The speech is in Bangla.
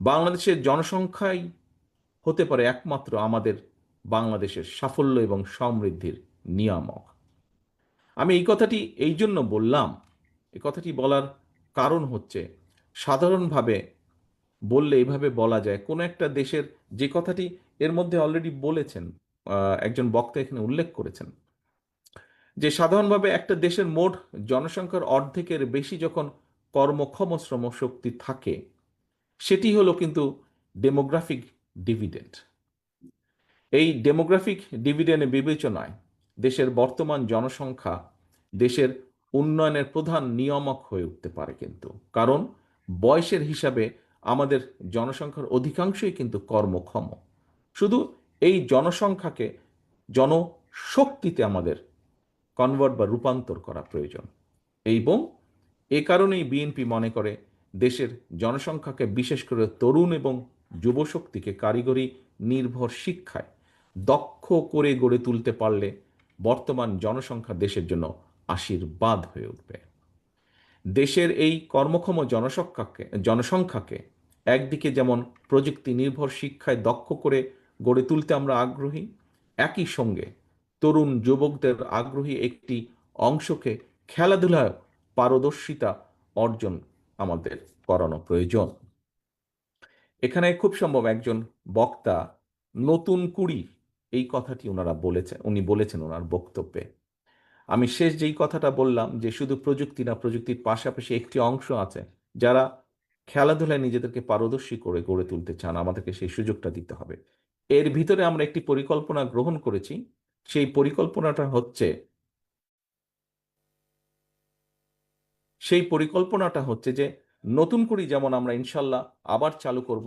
বাংলাদেশের জনসংখ্যাই হতে পারে একমাত্র আমাদের বাংলাদেশের সাফল্য এবং সমৃদ্ধির নিয়ামক। আমি এই কথাটি এই জন্য বললাম, এই কথাটি বলার কারণ হচ্ছে, সাধারণভাবে বললে এইভাবে বলা যায় কোনো একটা দেশের, যে কথাটি এর মধ্যে অলরেডি বলেছেন, একজন বক্তা এখানে উল্লেখ করেছেন, যে সাধারণভাবে একটা দেশের মোট জনসংখ্যার অর্ধেকের বেশি যখন কর্মক্ষম শ্রমশক্তি থাকে, সেটি হলো কিন্তু ডেমোগ্রাফিক ডিভিডেন্ড। এই ডেমোগ্রাফিক ডিভিডেন্ডের বিবেচনায় দেশের বর্তমান জনসংখ্যা দেশের উন্নয়নের প্রধান নিয়ামক হয়ে উঠতে পারে কিন্তু, কারণ বয়সের হিসাবে আমাদের জনসংখ্যার অধিকাংশই কিন্তু কর্মক্ষম। শুধু এই জনসংখ্যাকে জনশক্তিতে আমাদের কনভার্ট বা রূপান্তর করা প্রয়োজন। এবং এ কারণেই বিএনপি মনে করে দেশের জনসংখ্যাকে, বিশেষ করে তরুণ এবং যুবশক্তিকে কারিগরি নির্ভর শিক্ষায় দক্ষ করে গড়ে তুলতে পারলে বর্তমান জনসংখ্যা দেশের জন্য আশীর্বাদ হয়ে উঠবে। দেশের এই কর্মক্ষম জনসংখ্যাকে একদিকে যেমন প্রযুক্তি নির্ভর শিক্ষায় দক্ষ করে গড়ে তুলতে আমরা আগ্রহী, একই সঙ্গে তরুণ যুবকদের আগ্রহী একটি অংশকে খেলাধুলায় পারদর্শিতা অর্জন আমাদের করানো প্রয়োজন। এখানে খুব সম্ভব একজন বক্তা নতুন কুড়ি, এই কথাটি উনি বলেছেন ওনার বক্তব্যে। আমি শেষ যেই কথাটা বললাম, যে শুধু প্রযুক্তি না, প্রযুক্তির পাশাপাশি একটি অংশ আছে যারা খেলাধুলায় নিজেদেরকে পারদর্শী করে গড়ে তুলতে চান, আমাদেরকে সেই সুযোগটা দিতে হবে। এর ভিতরে আমরা একটি পরিকল্পনা গ্রহণ করেছি। সেই পরিকল্পনাটা হচ্ছে যে নতুন করে যেমন আমরা ইনশাল্লাহ আবার চালু করব,